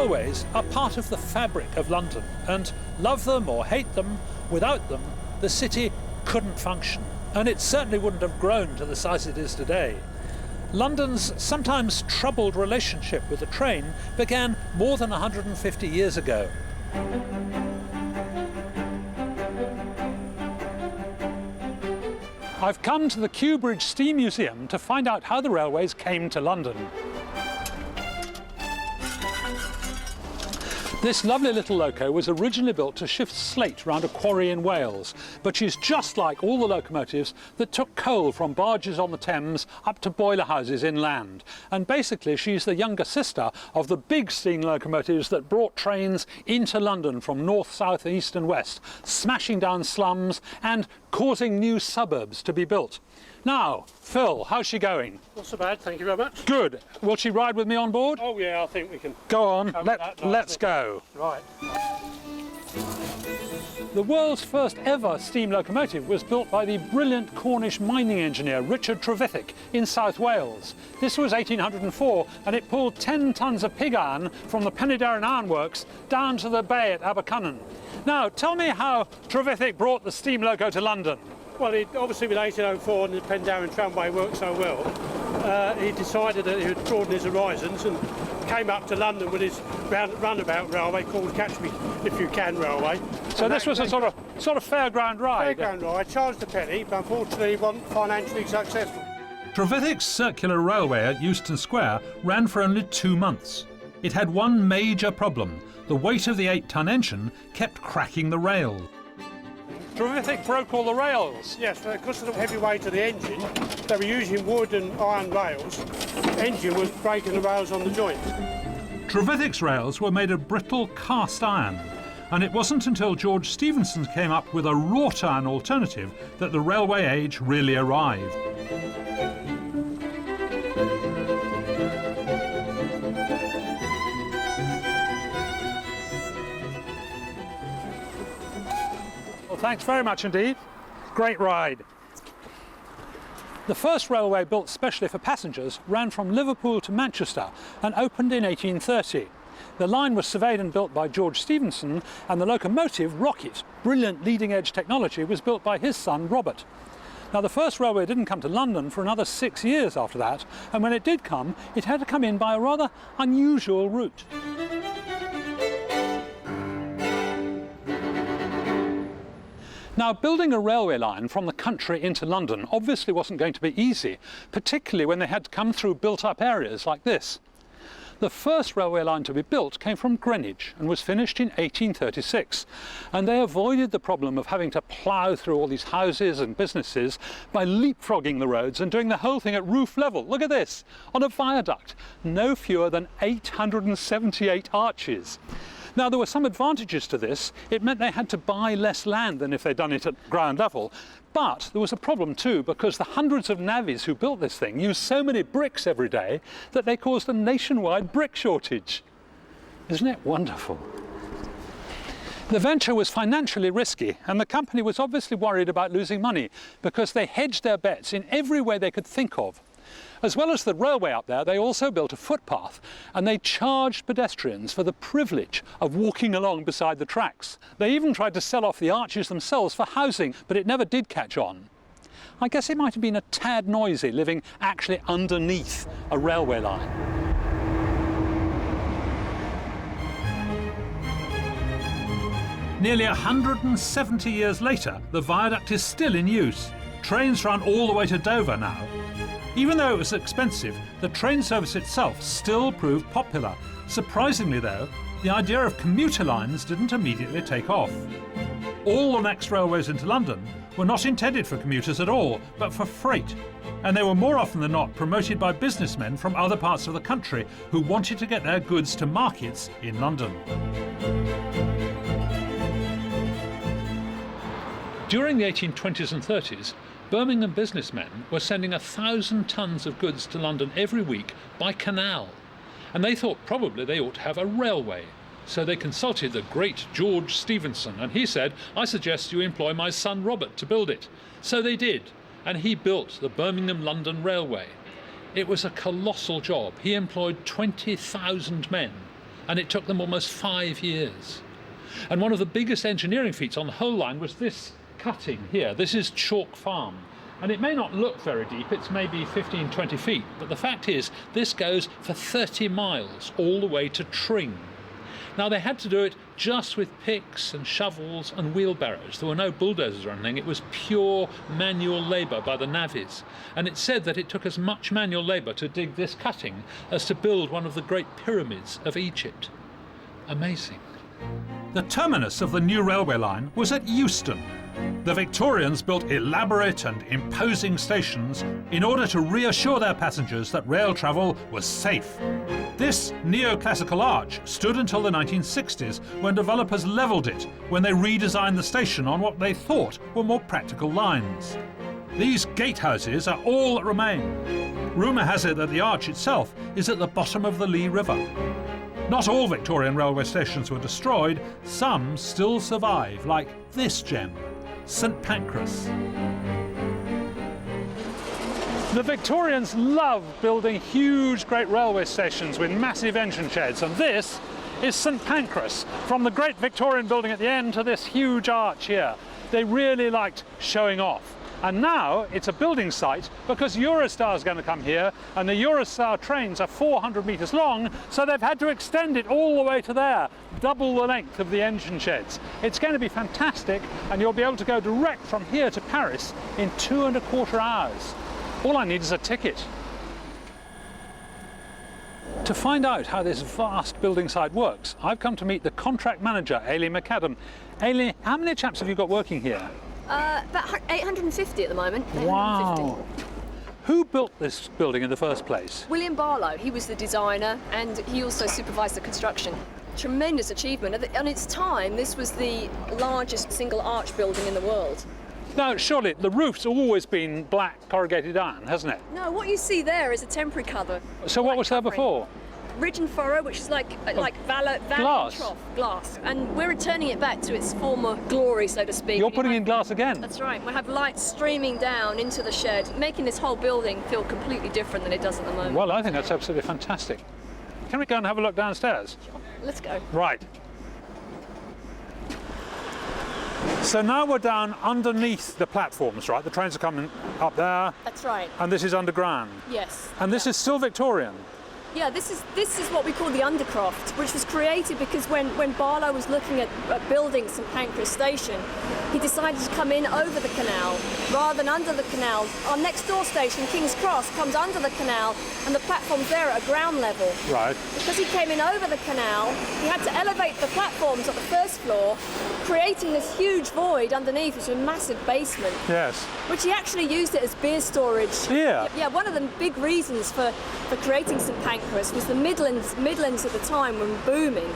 Railways are part of the fabric of London, and love them or hate them, without them, the city couldn't function, and it certainly wouldn't have grown to the size it is today. London's sometimes troubled relationship with the train began more than 150 years ago. I've come to the Kew Bridge Steam Museum to find out how the railways came to London. This lovely little loco was originally built to shift slate round a quarry in Wales, but she's just like all the locomotives that took coal from barges on the Thames up to boiler houses inland. And basically she's the younger sister of the big steam locomotives that brought trains into London from north, south, east and west, smashing down slums and causing new suburbs to be built. Now, Phil, how's she going? Not so bad, thank you very much. Good. Will she ride with me on board? Oh yeah, I think we can. Go on, let's go. Right. The world's first ever steam locomotive was built by the brilliant Cornish mining engineer Richard Trevithick in South Wales. This was 1804 and it pulled 10 tons of pig iron from the Penydarren Ironworks down to the bay at Abercynon. Now, tell me how Trevithick brought the steam loco to London. Well, obviously with 1804 and the Penydarren tramway worked so well, he decided that he would broaden his horizons and came up to London with his roundabout railway called Catch Me If You Can Railway. So this was a sort of fairground ride? Fairground ride, charged a penny, but unfortunately wasn't financially successful. Trevithick's circular railway at Euston Square ran for only 2 months. It had one major problem. The weight of the 8-ton engine kept cracking the rail. Trevithick broke all the rails? Yes, because of the heavy weight of the engine, they were using wood and iron rails. The engine was breaking the rails on the joint. Trevithick's rails were made of brittle cast iron, and it wasn't until George Stephenson came up with a wrought iron alternative that the railway age really arrived. Thanks very much indeed. Great ride. The first railway built specially for passengers ran from Liverpool to Manchester and opened in 1830. The line was surveyed and built by George Stephenson, and the locomotive, Rocket, brilliant leading-edge technology, was built by his son, Robert. Now, the first railway didn't come to London for another 6 years after that, and when it did come, it had to come in by a rather unusual route. Now, building a railway line from the country into London obviously wasn't going to be easy, particularly when they had to come through built-up areas like this. The first railway line to be built came from Greenwich and was finished in 1836, and they avoided the problem of having to plough through all these houses and businesses by leapfrogging the roads and doing the whole thing at roof level. Look at this, on a viaduct, no fewer than 878 arches. Now, there were some advantages to this. It meant they had to buy less land than if they'd done it at ground level. But there was a problem too, because the hundreds of navvies who built this thing used so many bricks every day that they caused a nationwide brick shortage. Isn't it wonderful? The venture was financially risky, and the company was obviously worried about losing money because they hedged their bets in every way they could think of. As well as the railway up there, they also built a footpath, and they charged pedestrians for the privilege of walking along beside the tracks. They even tried to sell off the arches themselves for housing, but it never did catch on. I guess it might have been a tad noisy living actually underneath a railway line. Nearly 170 years later, the viaduct is still in use. Trains run all the way to Dover now. Even though it was expensive, the train service itself still proved popular. Surprisingly though, the idea of commuter lines didn't immediately take off. All the next railways into London were not intended for commuters at all, but for freight. And they were more often than not promoted by businessmen from other parts of the country who wanted to get their goods to markets in London. During the 1820s and 30s, Birmingham businessmen were sending 1,000 tons of goods to London every week by canal, and they thought probably they ought to have a railway. So they consulted the great George Stephenson, and he said, "I suggest you employ my son Robert to build it." So they did, and he built the Birmingham-London Railway. It was a colossal job. He employed 20,000 men, and it took them almost 5 years. And one of the biggest engineering feats on the whole line was this cutting here. This is Chalk Farm. And it may not look very deep, it's maybe 15, 20 feet, but the fact is this goes for 30 miles all the way to Tring. Now they had to do it just with picks and shovels and wheelbarrows. There were no bulldozers or anything, it was pure manual labour by the navvies. And it's said that it took as much manual labour to dig this cutting as to build one of the great pyramids of Egypt. Amazing. The terminus of the new railway line was at Euston. The Victorians built elaborate and imposing stations in order to reassure their passengers that rail travel was safe. This neoclassical arch stood until the 1960s, when developers levelled it when they redesigned the station on what they thought were more practical lines. These gatehouses are all that remain. Rumour has it that the arch itself is at the bottom of the Lee River. Not all Victorian railway stations were destroyed, some still survive, like this gem, St Pancras. The Victorians loved building huge, great railway stations with massive engine sheds, and this is St Pancras, from the great Victorian building at the end to this huge arch here. They really liked showing off. And now it's a building site because Eurostar is going to come here, and the Eurostar trains are 400 metres long, so they've had to extend it all the way to there, double the length of the engine sheds. It's going to be fantastic, and you'll be able to go direct from here to Paris in 2¼ hours. All I need is a ticket. To find out how this vast building site works, I've come to meet the contract manager, Ailey McAdam. Ailey, how many chaps have you got working here? About 850 at the moment. Wow. Who built this building in the first place? William Barlow, he was the designer and he also supervised the construction. Tremendous achievement. At its time, this was the largest single arch building in the world. Now, surely the roof's always been black corrugated iron, hasn't it? No, what you see there is a temporary cover. So what was there before? Ridge and furrow, which is like valley glass. trough, glass. And we're returning it back to its former glory, so to speak. You're putting in glass again? That's right. We have light streaming down into the shed, making this whole building feel completely different than it does at the moment. Well, I think that's absolutely fantastic. Can we go and have a look downstairs? Let's go. Right. So now we're down underneath the platforms, right? The trains are coming up there. That's right. And this is underground. Yes. And this is still Victorian. Yeah, this is what we call the undercroft, which was created because when Barlow was looking at building St Pancras Station, he decided to come in over the canal rather than under the canal. Our next door station, King's Cross, comes under the canal and the platform's there at a ground level. Right. Because he came in over the canal, he had to elevate the platforms at the first floor, creating this huge void underneath, which was a massive basement. Yes. Which he actually used it as beer storage. Yeah. Yeah, one of the big reasons for creating St Pancras was the Midlands at the time were booming,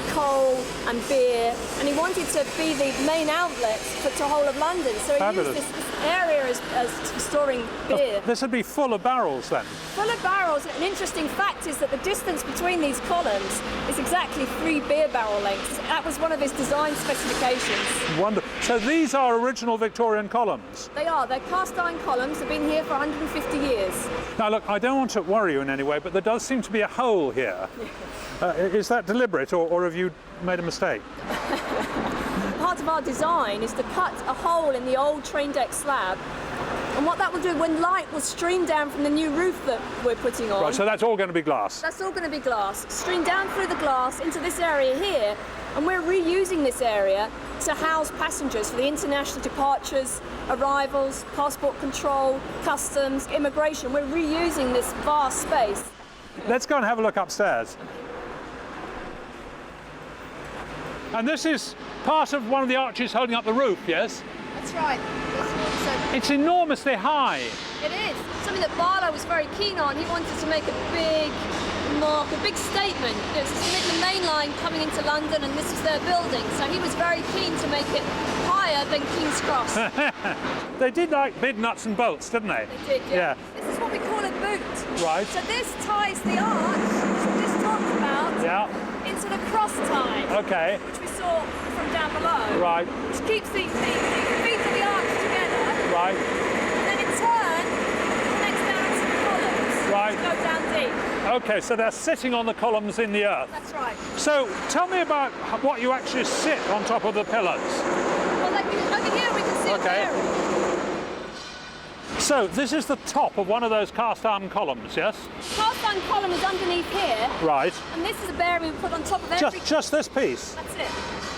coal and beer, and he wanted to be the main outlet for the whole of London. So he Fabulous. used this area as for storing beer. This would be full of barrels then? Full of barrels. An interesting fact is that the distance between these columns is exactly 3 beer barrel lengths. That was one of his design specifications. Wonderful. So these are original Victorian columns? They are. They're cast iron columns. They've been here for 150 years. Now look, I don't want to worry you in any way, but there does seem to be a hole here. Is that deliberate, or have you made a mistake? Part of our design is to cut a hole in the old train deck slab, and what that will do when light will stream down from the new roof that we're putting on. Right, so that's all going to be glass? That's all going to be glass. Stream down through the glass into this area here, and we're reusing this area to house passengers for the international departures, arrivals, passport control, customs, immigration. We're reusing this vast space. Let's go and have a look upstairs. And this is part of one of the arches holding up the roof, yes? That's right. It's enormously high. It is. Something that Barlow was very keen on. He wanted to make a big mark, a big statement. It's the main line coming into London, and this is their building. So he was very keen to make it higher than King's Cross. They did like big nuts and bolts, didn't they? They did, yeah. This is what we call a boot. Right. So this ties the arch, which we just talked about, into the cross tie. Okay. Which we saw from down below. Right. Which keeps the feet of the arch together. Right. And then in turn, connects down to the columns. Right. To go down deep. OK, so they're sitting on the columns in the earth. That's right. So tell me about what you actually sit on top of the pillars. Well, over here we can see a bearing. So this is the top of one of those cast iron columns, yes? Cast iron column is underneath here. Right. And this is a bearing we put on top of every... Just this piece? That's it.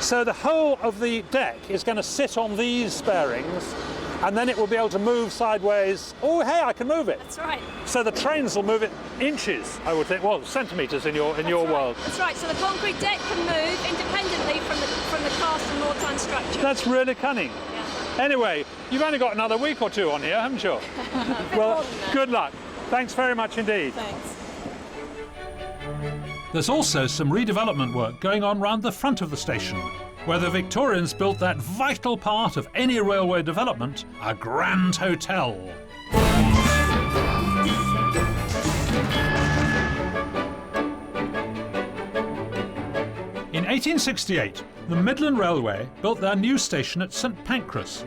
So the whole of the deck is going to sit on these bearings, and then it will be able to move sideways. Oh, hey, I can move it. That's right. So the trains will move it inches, I would think. Well, centimetres in your world. That's right. So the concrete deck can move independently from the cast and mortar structure. That's really cunning. Yeah. Anyway, you've only got another week or two on here, haven't you? Well, good luck. Thanks very much indeed. Thanks. There's also some redevelopment work going on round the front of the station, where the Victorians built that vital part of any railway development, a grand hotel. In 1868, the Midland Railway built their new station at St Pancras.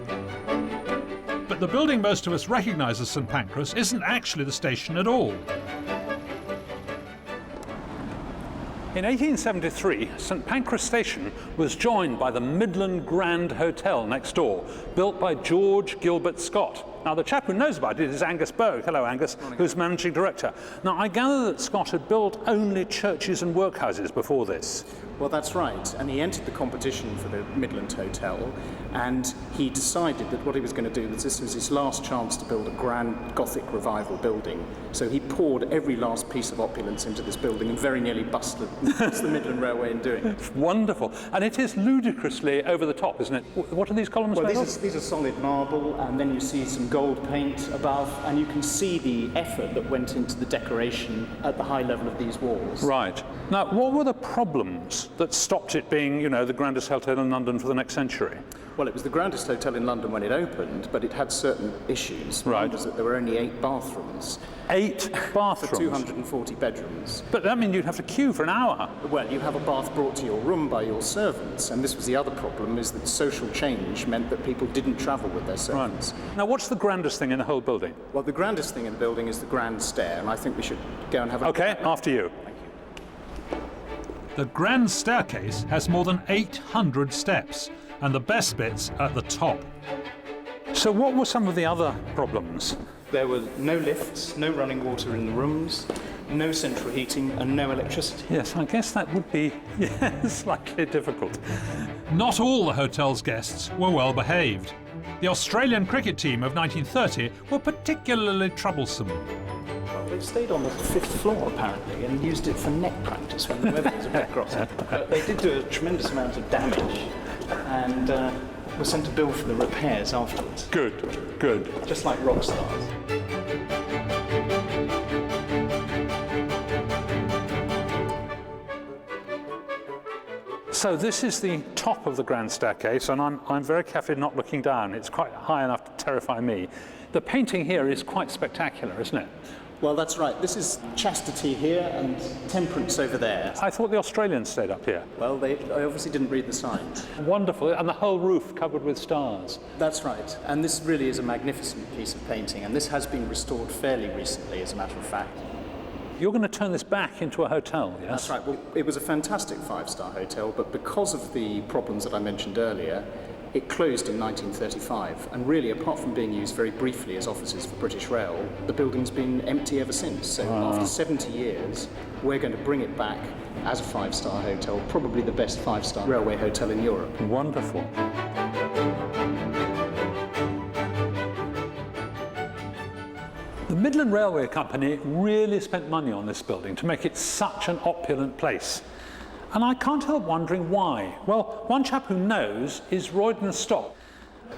But the building most of us recognise as St Pancras isn't actually the station at all. In 1873, St Pancras Station was joined by the Midland Grand Hotel next door, built by George Gilbert Scott. Now, the chap who knows about it is Angus Berg. Hello, Angus, who's managing director. Now, I gather that Scott had built only churches and workhouses before this. Well, that's right, and he entered the competition for the Midland Hotel, and he decided that what he was going to do was this was his last chance to build a grand Gothic revival building. So he poured every last piece of opulence into this building and very nearly busted the Midland Railway in doing it. Wonderful. And it is ludicrously over the top, isn't it? What are these columns made of? These are solid marble, and then you see some gold paint above, and you can see the effort that went into the decoration at the high level of these walls. Right. Now, what were the problems that stopped it being, you know, the grandest hotel in London for the next century? Well, it was the grandest hotel in London when it opened, but it had certain issues. Right. One was that there were only 8 bathrooms. 8 bathrooms? For 240 bedrooms. But that means you'd have to queue for an hour. Well, you have a bath brought to your room by your servants, and this was the other problem, is that social change meant that people didn't travel with their servants. Right. Now, what's the grandest thing in the whole building? Well, the grandest thing in the building is the grand stair, and I think we should go and have a... OK, after you. The grand staircase has more than 800 steps, and the best bit's at the top. So what were some of the other problems? There were no lifts, no running water in the rooms, no central heating, and no electricity. Yes, I guess that would be slightly difficult. Not all the hotel's guests were well behaved. The Australian cricket team of 1930 were particularly troublesome. They stayed on the 5th floor, apparently, and used it for net practice when the weather was a bit crossing. But they did do a tremendous amount of damage, and were sent a bill for the repairs afterwards. Good, good. Just like rock stars. So this is the top of the grand staircase, and I'm very careful not looking down. It's quite high enough to terrify me. The painting here is quite spectacular, isn't it? Well, that's right. This is chastity here and temperance over there. I thought the Australians stayed up here. Well, I obviously didn't read the signs. Wonderful, and the whole roof covered with stars. That's right, and this really is a magnificent piece of painting, and this has been restored fairly recently, as a matter of fact. You're going to turn this back into a hotel, yes? That's right. Well, it was a fantastic 5-star hotel, but because of the problems that I mentioned earlier, it closed in 1935, and really, apart from being used very briefly as offices for British Rail, the building's been empty ever since. So after 70 years, we're going to bring it back as a 5-star hotel, probably the best 5-star railway hotel in Europe. Wonderful. The Midland Railway Company really spent money on this building to make it such an opulent place. And I can't help wondering why. Well, one chap who knows is Roydon Stock.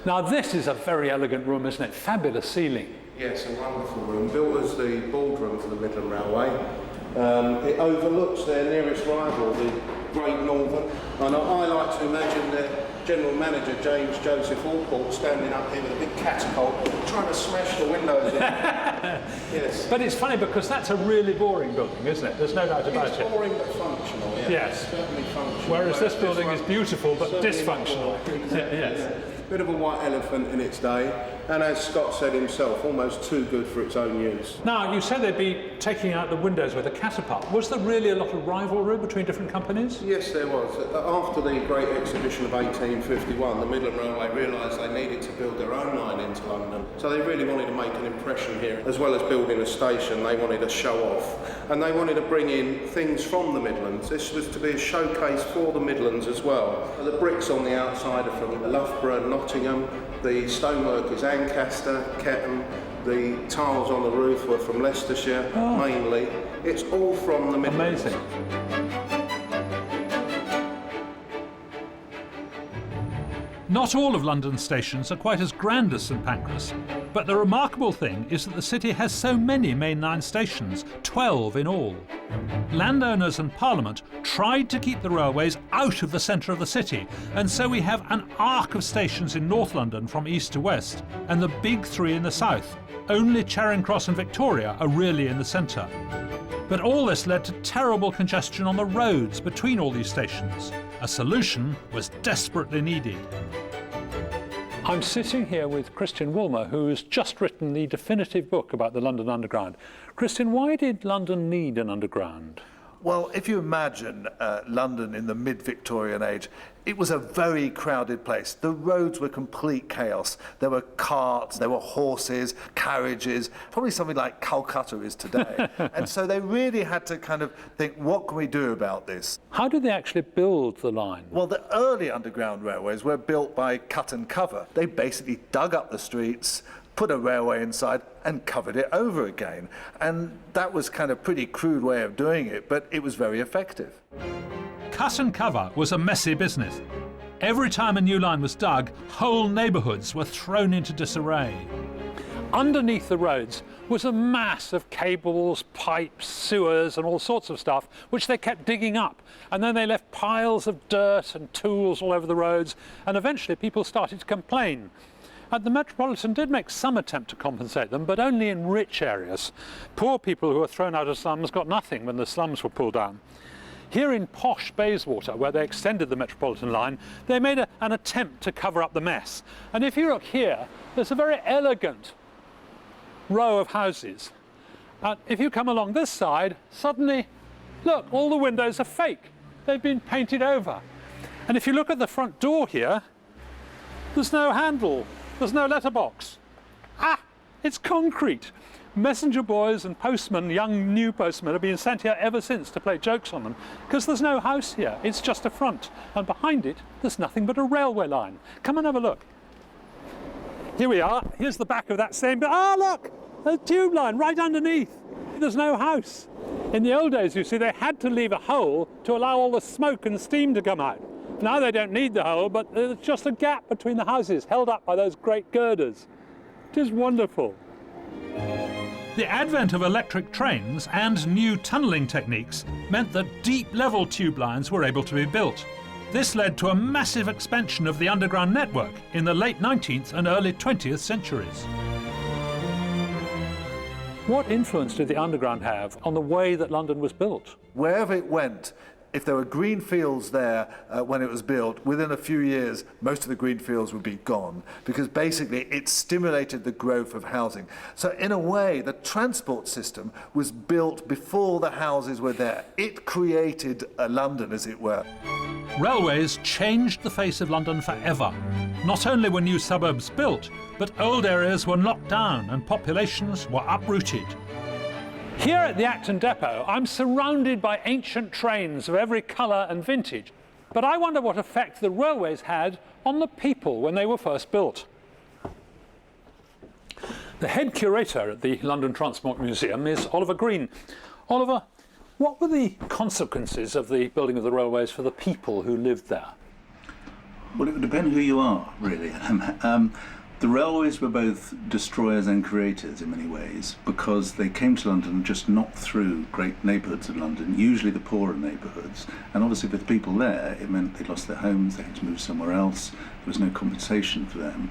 Now, this is a very elegant room, isn't it? Fabulous ceiling. Yes, a wonderful room, built as the boardroom for the Midland Railway. It overlooks their nearest rival, the Great Northern. And I like to imagine their General Manager, James Joseph Allport, standing up here with a big catapult, trying to smash the windows in. Yes. But it's funny because that's a really boring building, isn't it? There's no doubt about it. It's boring but functional, yes. Yes. Certainly functional. Whereas this building is beautiful but dysfunctional. Yes. bit of a white elephant in its day, and as Scott said himself, almost too good for its own use. Now, you said they'd be taking out the windows with a catapult. Was there really a lot of rivalry between different companies? Yes, there was. After the Great Exhibition of 1851, the Midland Railway realised they needed to build their own line into London. So they really wanted to make an impression here. As well as building a station, they wanted to show off. And they wanted to bring in things from the Midlands. This was to be a showcase for the Midlands as well. The bricks on the outside are from Loughborough and Nottingham. The stonework is Ancaster, Ketton. The tiles on the roof were from Leicestershire, mainly. It's all from the Midlands. Amazing. Not all of London's stations are quite as grand as St Pancras, but the remarkable thing is that the city has so many mainline stations, 12 in all. Landowners and Parliament tried to keep the railways out of the centre of the city, and so we have an arc of stations in North London from east to west, and the big three in the south. Only Charing Cross and Victoria are really in the centre. But all this led to terrible congestion on the roads between all these stations. A solution was desperately needed. I'm sitting here with Christian Woolmer, who's just written the definitive book about the London Underground. Christian, why did London need an underground? Well, if you imagine London in the mid-Victorian age, it was a very crowded place. The roads were complete chaos. There were carts, there were horses, carriages, probably something like Calcutta is today. And so they really had to kind of think, what can we do about this? How did they actually build the line? Well, the early underground railways were built by cut and cover. They basically dug up the streets, put a railway inside and covered it over again. And that was kind of a pretty crude way of doing it, but it was very effective. Cut and cover was a messy business. Every time a new line was dug, whole neighbourhoods were thrown into disarray. Underneath the roads was a mass of cables, pipes, sewers and all sorts of stuff, which they kept digging up. And then they left piles of dirt and tools all over the roads, and eventually people started to complain. And the Metropolitan did make some attempt to compensate them, but only in rich areas. Poor people who were thrown out of slums got nothing when the slums were pulled down. Here in posh Bayswater, where they extended the Metropolitan line, they made an attempt to cover up the mess. And if you look here, there's a very elegant row of houses. And if you come along this side, suddenly, look, all the windows are fake. They've been painted over. And if you look at the front door here, there's no handle. There's no letterbox. It's concrete. Messenger boys and postmen, young new postmen, have been sent here ever since to play jokes on them, because there's no house here. It's just a front. And behind it, there's nothing but a railway line. Come and have a look. Here we are. Here's the back of that same... look! There's a tube line right underneath. There's no house. In the old days, you see, they had to leave a hole to allow all the smoke and steam to come out. Now they don't need the hole, but there's just a gap between the houses held up by those great girders. It is wonderful. The advent of electric trains and new tunnelling techniques meant that deep level tube lines were able to be built. This led to a massive expansion of the underground network in the late 19th and early 20th centuries. What influence did the underground have on the way that London was built? Wherever it went, if there were green fields there when it was built, within a few years, most of the green fields would be gone, because basically it stimulated the growth of housing. So in a way, the transport system was built before the houses were there. It created a London, as it were. Railways changed the face of London forever. Not only were new suburbs built, but old areas were knocked down and populations were uprooted. Here at the Acton Depot, I'm surrounded by ancient trains of every colour and vintage. But I wonder what effect the railways had on the people when they were first built. The head curator at the London Transport Museum is Oliver Green. Oliver, what were the consequences of the building of the railways for the people who lived there? Well, it would depend who you are, really. The railways were both destroyers and creators in many ways, because they came to London and just knocked through great neighbourhoods of London, usually the poorer neighbourhoods. And obviously with people there, it meant they lost their homes, they had to move somewhere else, there was no compensation for them.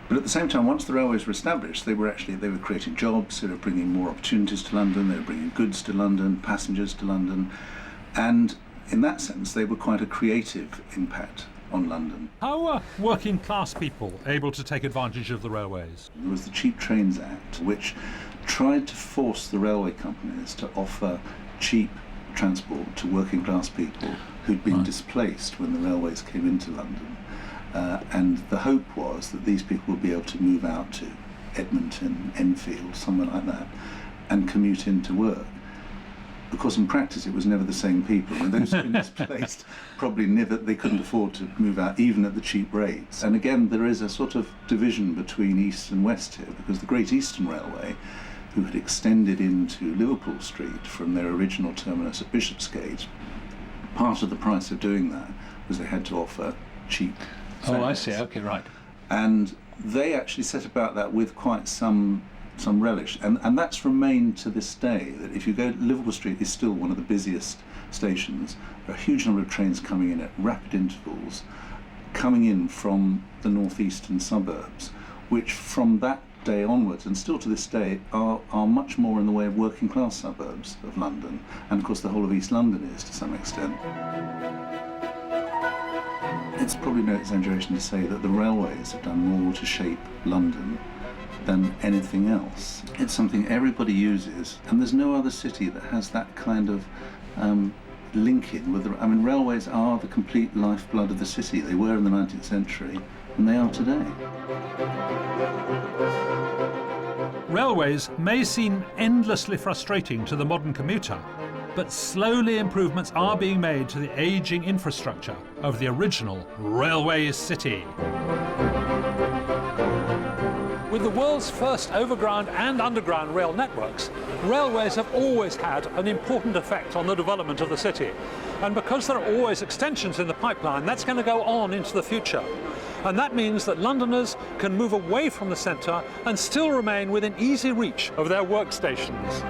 But at the same time, once the railways were established, they were creating jobs, they were bringing more opportunities to London, they were bringing goods to London, passengers to London. And in that sense, they were quite a creative impact on London. How were working class people able to take advantage of the railways? There was the Cheap Trains Act, which tried to force the railway companies to offer cheap transport to working class people who'd been displaced when the railways came into London. And the hope was that these people would be able to move out to Edmonton, Enfield, somewhere like that, and commute into work. Of course, in practice, it was never the same people. And those who'd been displaced probably they couldn't afford to move out, even at the cheap rates. And again, there is a sort of division between East and West here, because the Great Eastern Railway, who had extended into Liverpool Street from their original terminus at Bishopsgate, part of the price of doing that was they had to offer cheap fares. Oh, I see. Okay, right. And they actually set about that with quite some relish, and that's remained to this day. That if you go, Liverpool Street is still one of the busiest stations. There are a huge number of trains coming in at rapid intervals, coming in from the northeastern suburbs, which from that day onwards, and still to this day, are much more in the way of working class suburbs of London, and of course the whole of East London is to some extent. It's probably no exaggeration to say that the railways have done more to shape London than anything else. It's something everybody uses, and there's no other city that has that kind of link-in with I mean, railways are the complete lifeblood of the city. They were in the 19th century, and they are today. Railways may seem endlessly frustrating to the modern commuter, but slowly improvements are being made to the ageing infrastructure of the original railway city. With the world's first overground and underground rail networks, railways have always had an important effect on the development of the city. And because there are always extensions in the pipeline, that's going to go on into the future. And that means that Londoners can move away from the centre and still remain within easy reach of their workstations.